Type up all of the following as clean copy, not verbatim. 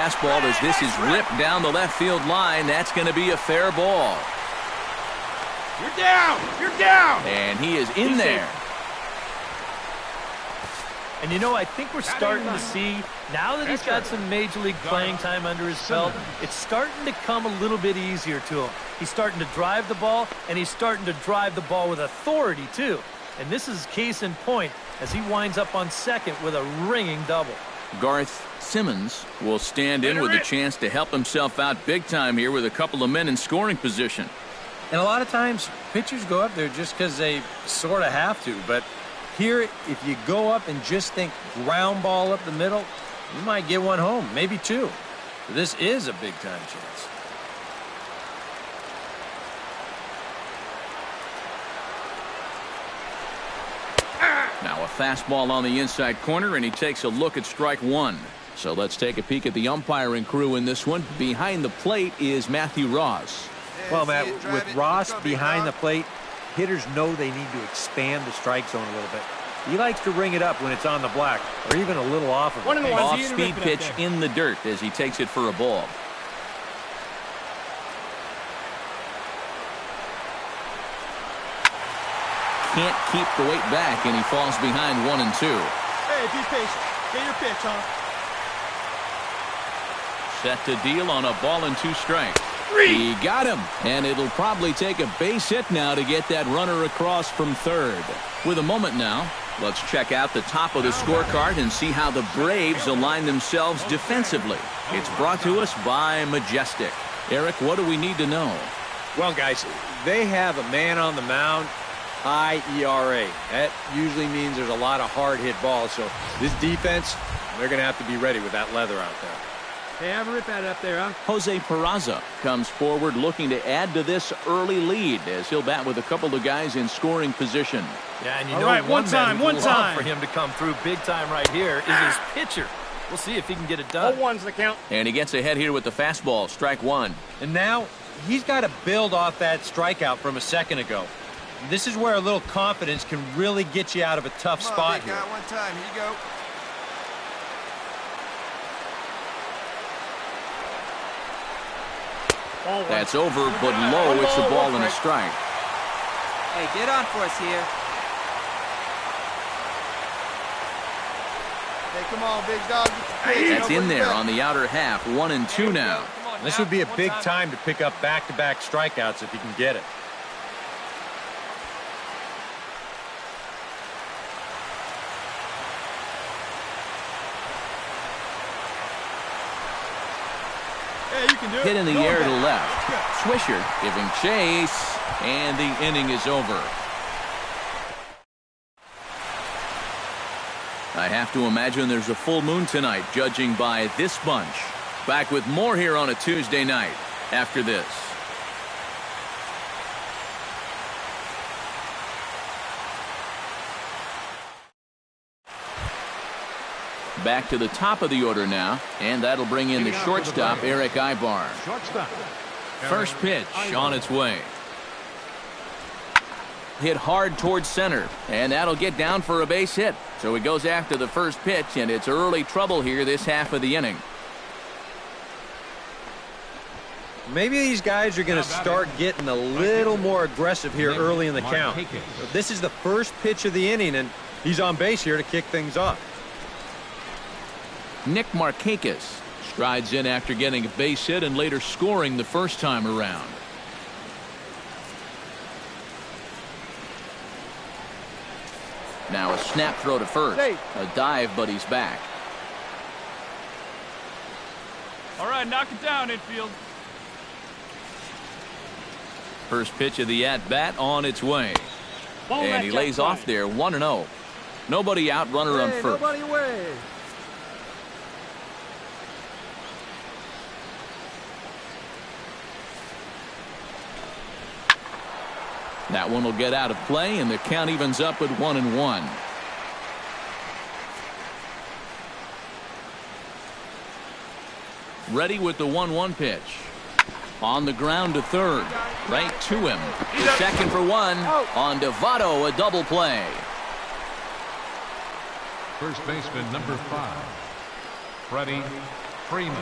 Fastball as this is ripped down the left field line. That's going to be a fair ball. You're down! You're down! And he is in there. And you know, I think we're starting to see, now that he's got some Major League playing time under his belt, it's starting to come a little bit easier to him. He's starting to drive the ball, and he's starting to drive the ball with authority, too. And this is case in point as he winds up on second with a ringing double. Garth Simmons will stand in with a chance to help himself out big time here with a couple of men in scoring position. And a lot of times, pitchers go up there just because they sort of have to. But here, if you go up and just think ground ball up the middle, you might get one home, maybe two. This is a big-time chance. Now a fastball on the inside corner, and he takes a look at strike one. So let's take a peek at the umpiring crew in this one. Behind the plate is Matthew Ross. Well, Matt, with Ross behind the plate, hitters know they need to expand the strike zone a little bit. He likes to ring it up when it's on the black, or even a little off of it. Off-speed pitch in the dirt as he takes it for a ball. Can't keep the weight back, and he falls behind 1-2. Hey, be patient. Get your pitch, huh? Set to deal on a ball and two strikes. He got him, and it'll probably take a base hit now to get that runner across from third. With a moment now, let's check out the top of the scorecard and see how the Braves align themselves defensively. It's brought to us by Majestic. Eric, what do we need to know? Well, guys, they have a man on the mound, high ERA. That usually means there's a lot of hard-hit balls. So this defense, they're going to have to be ready with that leather out there. Hey, have a rip at it up there, huh? Jose Peraza comes forward looking to add to this early lead as he'll bat with a couple of guys in scoring position. Yeah, and you know one time for him to come through big time right here is his pitcher. We'll see if he can get it done. 0-1's the count. And he gets ahead here with the fastball, strike one. And now he's got to build off that strikeout from a second ago. This is where a little confidence can really get you out of a tough spot here. One time. Here you go. That's over, but low. It's a ball and a strike. Hey, get on for us here. Hey, come on, big dog. That's in there on the outer half. 1-2 now. This would be a big time to pick up back-to-back strikeouts if you can get it. Hit in the air to left. Swisher giving chase, and the inning is over. I have to imagine there's a full moon tonight, judging by this bunch. Back with more here on a Tuesday night after this. Back to the top of the order now, and that'll bring in the shortstop, Eric Ibar. First pitch on its way. Hit hard towards center, and that'll get down for a base hit. So he goes after the first pitch, and it's early trouble here this half of the inning. Maybe these guys are going to start getting a little more aggressive here early in the count. This is the first pitch of the inning, and he's on base here to kick things off. Nick Markakis strides in after getting a base hit and later scoring the first time around. Now a snap throw to first. A dive, but he's back. All right, knock it down, infield. First pitch of the at-bat on its way. And he lays off there, 1-0. Nobody out, runner on first. Nobody away. That one will get out of play, and the count evens up at 1-1. Ready with the 1-1 pitch. On the ground to third. Right to him. The second for one. On to Votto, a double play. First baseman number 5, Freddie Freeman.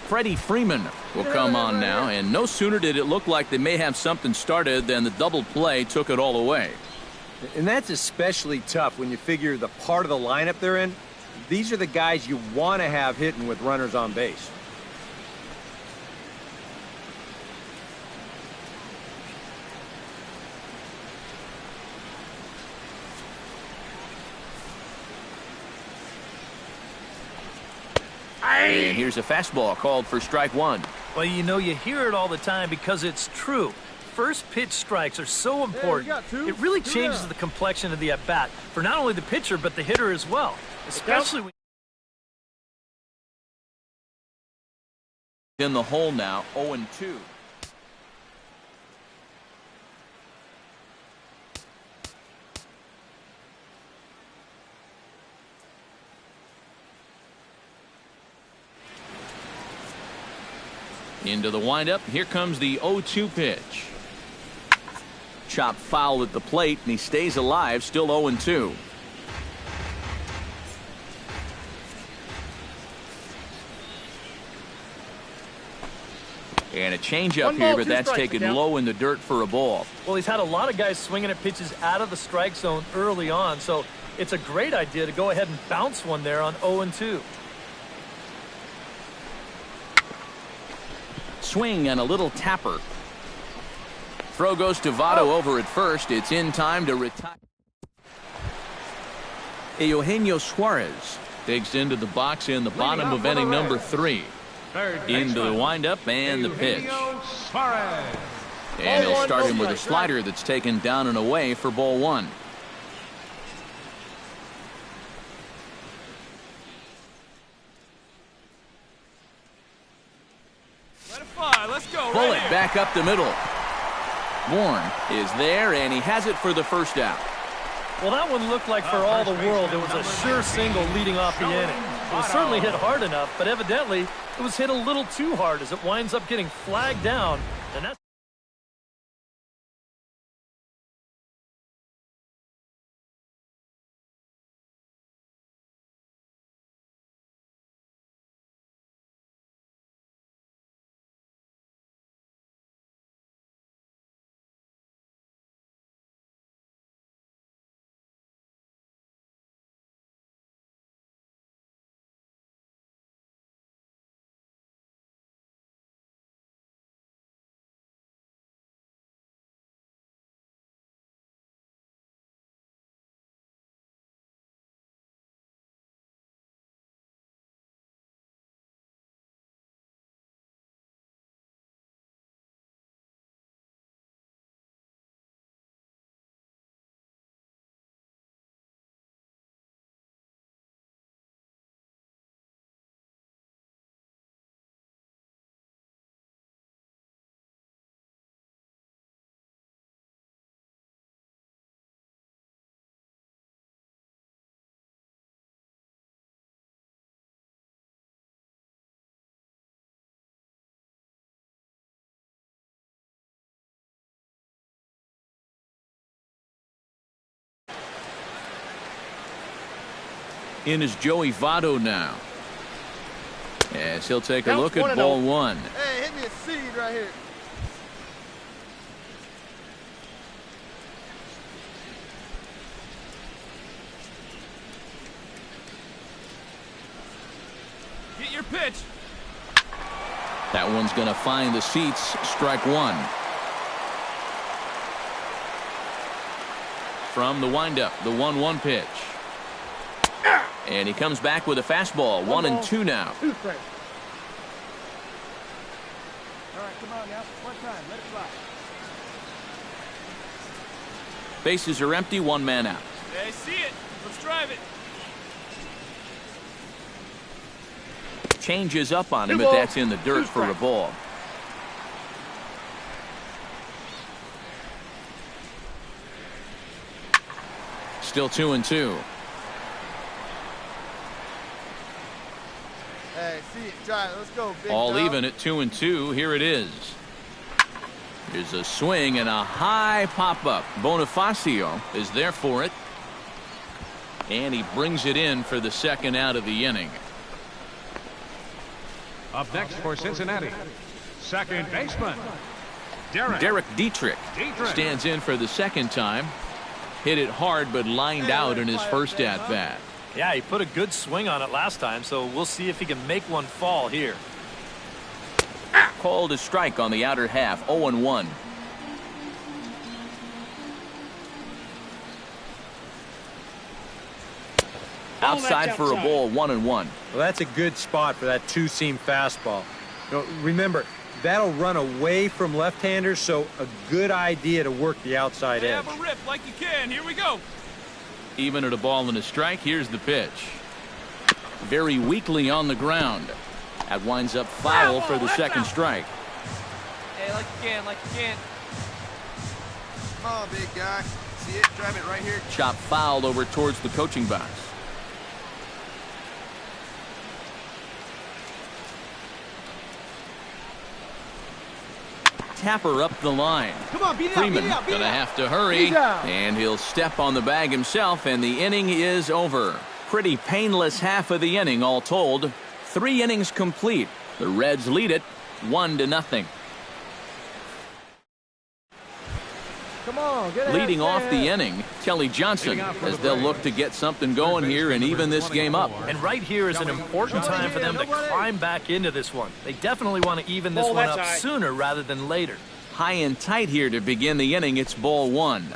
Freddie Freeman will come on now, and no sooner did it look like they may have something started than the double play took it all away. And that's especially tough when you figure the part of the lineup they're in. These are the guys you want to have hitting with runners on base. And here's a fastball called for strike one. Well, you know, you hear it all the time because it's true. First pitch strikes are so important. It really changes the complexion of the at-bat for not only the pitcher, but the hitter as well. Especially when... In the hole now, 0-2. Into the windup. Here comes the 0-2 pitch. Chopped foul at the plate, and he stays alive, still 0-2. And a changeup here, but that's taken low in the dirt for a ball. Well, he's had a lot of guys swinging at pitches out of the strike zone early on, so it's a great idea to go ahead and bounce one there on 0-2. Swing and a little tapper. Throw goes to Votto over at first. It's in time to retire. Eugenio Suarez digs into the box in the bottom of inning number 3. Into the windup and the pitch. And he'll start him with a slider that's taken down and away for ball 1. Let it fly. Let's go. Bullet back up the middle. Warren is there, and he has it for the first out. Well, that one looked like for all the world it was a sure single leading off the inning. It was certainly hit hard enough, but evidently it was hit a little too hard as it winds up getting flagged down. And that's in is Joey Votto now, as he'll take a look at ball 1. Hey, hit me a seed right here. Get your pitch. That one's going to find the seats. Strike 1. From the windup, the 1-1 pitch. And he comes back with a fastball. 1-2 now. All right, come on now. One time. Let it fly. Bases are empty. 1 man out. Hey, see it. Let's drive it. Changes up on him, but that's in the dirt for a ball. Still 2-2. Hey, see it. Drive it. Let's go, big All dog. even at 2-2. Here it is. There's a swing and a high pop-up. Bonifacio is there for it. And he brings it in for the second out of the inning. Up next for Cincinnati, second baseman, Derek Dietrich stands in for the second time. Hit it hard, but lined out in his first at-bat. Yeah, he put a good swing on it last time, so we'll see if he can make one fall here. Called a strike on the outer half, 0-1. Outside for a ball, 1-1. Well, that's a good spot for that two-seam fastball. Remember, that'll run away from left-handers, so a good idea to work the outside edge. Have a rip like you can. Here we go. Even at a ball and a strike, here's the pitch. Very weakly on the ground. That winds up foul for the second strike. Hey, like you can, like you can. Come on, big guy. See it? Drive it right here. Chop foul over towards the coaching box. Tapper up the line. Come on, beat it Freeman out, gonna have to hurry, and he'll step on the bag himself, and the inning is over. Pretty painless half of the inning, all told. 3 innings complete. The Reds lead it 1-0. Come on, get ahead. Leading off the inning, Kelly Johnson, as they'll look to get something going here and even this game up. And right here is an important time for them to climb back into this one. They definitely want to even this one up sooner rather than later. High and tight here to begin the inning. It's ball 1.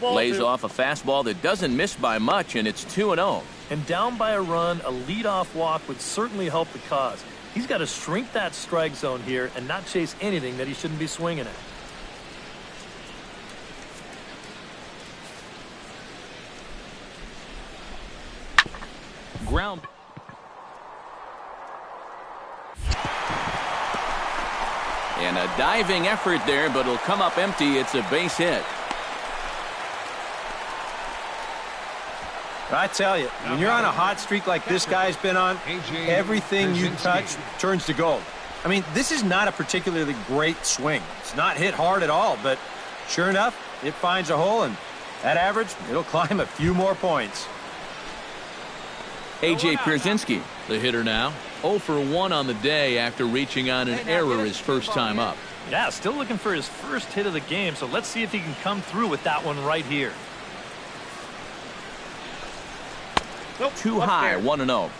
Lays off a fastball that doesn't miss by much, and it's 2-0. And down by a run, a leadoff walk would certainly help the cause. He's got to shrink that strike zone here and not chase anything that he shouldn't be swinging at. Ground. And a diving effort there, but it'll come up empty. It's a base hit. I tell you, when you're on a hot streak like this guy's been on, everything you touch turns to gold. I mean, this is not a particularly great swing. It's not hit hard at all, but sure enough, it finds a hole, and at average, it'll climb a few more points. A.J. Pierzynski, the hitter now. 0 for 1 on the day after reaching on an error his first time up. Yeah, still looking for his first hit of the game, so let's see if he can come through with that one right here. Too high, 1-0.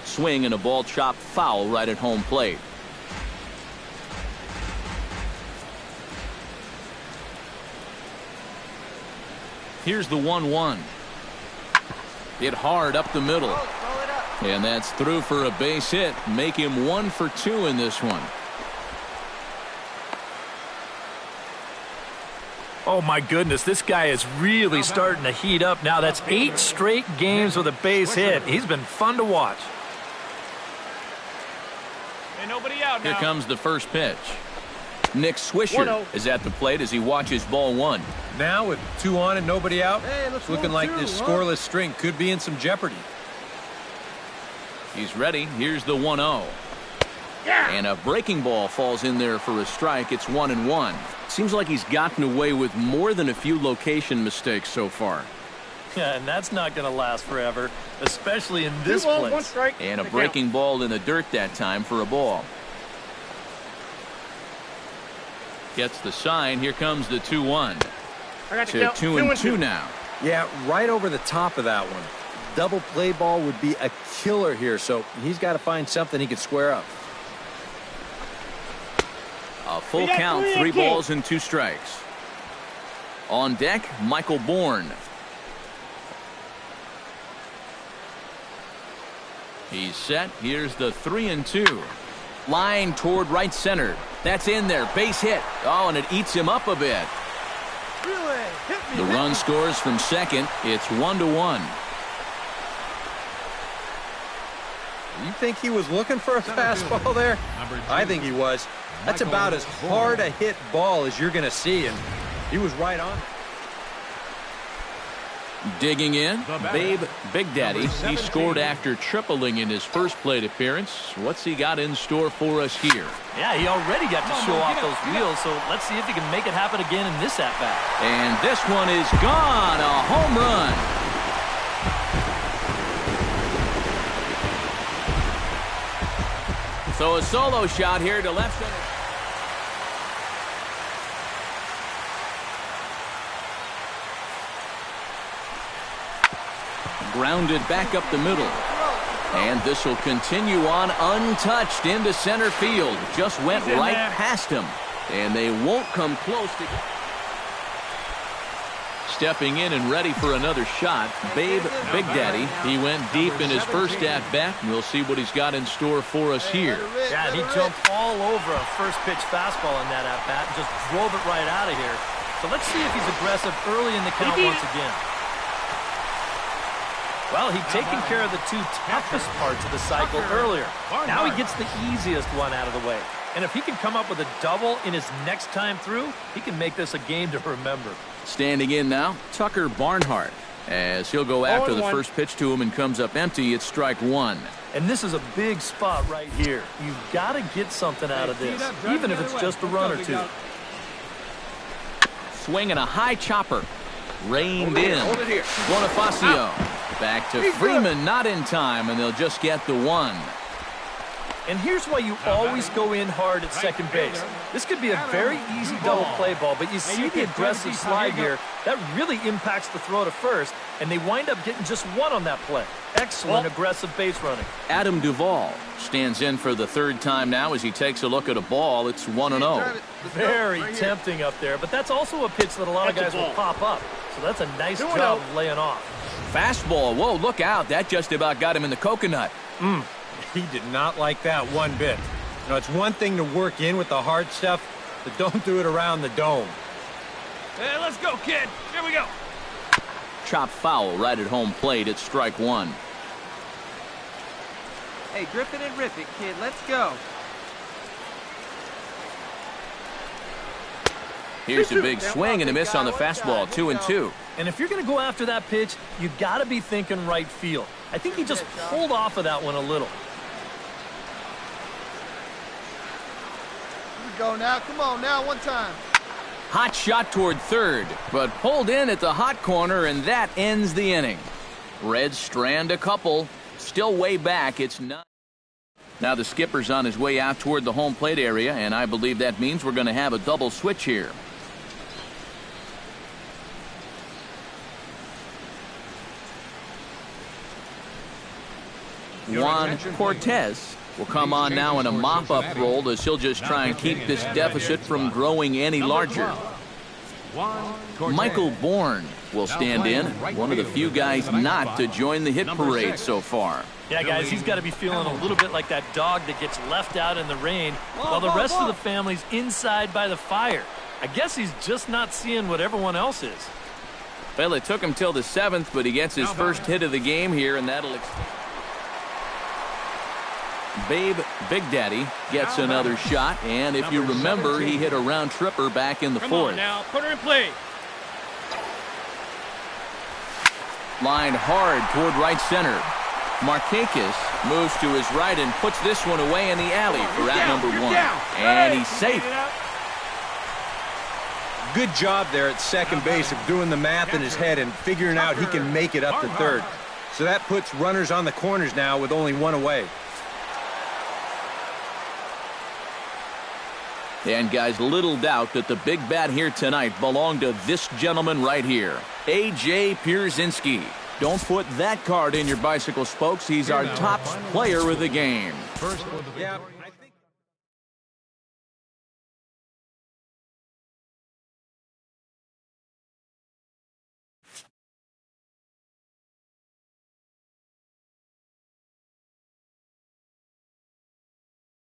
Swing and a ball chopped foul right at home plate. Here's the 1-1. Hit hard up the middle. And that's through for a base hit. Make him 1 for 2 in this one. Oh, my goodness. This guy is really starting to heat up now. That's 8 straight games with a base hit. He's been fun to watch. Ain't nobody out now. Here comes the first pitch. Nick Swisher is at the plate as he watches ball 1. Now with 2 on and nobody out, it's looking like this scoreless string could be in some jeopardy. He's ready. Here's the 1-0. And a breaking ball falls in there for a strike. It's 1-1. Seems like he's gotten away with more than a few location mistakes so far. Yeah, and that's not going to last forever, especially in this place. And a breaking ball in the dirt that time for a ball. Gets the sign. Here comes the 2-1. To 2-2 now. Yeah, right over the top of that one. Double play ball would be a killer here, so he's got to find something he can square up. A full count, 3 balls and 2 strikes. On deck, Michael Bourne. He's set. Here's the 3-2. Line toward right center. That's in there. Base hit. Oh, and it eats him up a bit. The run scores from second. It's 1-1. You think he was looking for a fastball there? I think he was. That's about as hard a hit ball as you're going to see, and he was right on. Digging in, Babe Big Daddy. He scored after tripling in his first plate appearance. What's he got in store for us here? Yeah, he already got to show off those wheels, so let's see if he can make it happen again in this at-bat. And this one is gone, a home run. So a solo shot here to left center. Grounded back up the middle. And this will continue on untouched into center field. Just went right past him. And they won't come close to stepping in and ready for another shot. Babe Big Daddy. He went deep in his first at-bat. We'll see what he's got in store for us here. Yeah, and he jumped all over a first-pitch fastball in that at-bat and just drove it right out of here. So let's see if he's aggressive early in the count once again. Well, he'd taken care of the two toughest parts of the cycle earlier. Now he gets the easiest one out of the way. And if he can come up with a double in his next time through, he can make this a game to remember. Standing in now, Tucker Barnhart. As he'll go after the first pitch to him and comes up empty, it's strike one. And this is a big spot right here. You've got to get something out of this, even if it's just a run or two. Swinging a high chopper. Reined in. Bonifacio. Back to Freeman, not in time, and they'll just get the one. And here's why you always go in hard at second base. This could be a very easy double play ball, but you see the aggressive slide here. That really impacts the throw to first, and they wind up getting just one on that play. Excellent aggressive base running. Adam Duvall stands in for the third time now as he takes a look at a ball. It's 1-0. Very tempting up there, but that's also a pitch that a lot of guys will pop up. So that's a nice job of laying off. Fastball. Whoa, look out. That just about got him in the coconut. He did not like that one bit. You know, it's one thing to work in with the hard stuff, but don't do it around the dome. Hey, let's go, kid. Here we go. Chop foul right at home plate. It's strike one. Hey, Griffin and rip it, kid. Let's go. Here's a big swing and a miss on the fastball. 2-2. And if you're going to go after that pitch, you got to be thinking right field. I think he just pulled off of that one a little. Here we go now. Come on now, one time. Hot shot toward third, but pulled in at the hot corner, and that ends the inning. Reds strand a couple. Still way back. It's not. Now the skipper's on his way out toward the home plate area, and I believe that means we're going to have a double switch here. Juan Cortez will come on now in a mop-up role as he'll just try and keep this deficit from growing any larger. Michael Bourne will stand in, one of the few guys not to join the hit parade so far. Yeah, guys, he's got to be feeling a little bit like that dog that gets left out in the rain while the rest of the family's inside by the fire. I guess he's just not seeing what everyone else is. Well, it took him till the 7th, but he gets his first hit of the game here, and that'll extend. Babe Big Daddy gets another shot, and if you remember, he hit a round tripper back in the 4th. Now, put her in play. Lined hard toward right center. Markakis moves to his right and puts this one away in the alley for out number one. And he's safe. Good job there at second base of doing the math in his head and figuring out he can make it up to third. So that puts runners on the corners now with only one away. And guys, little doubt that the big bat here tonight belonged to this gentleman right here, A.J. Pierzynski. Don't put that card in your bicycle spokes. He's our top player of the game. Yeah.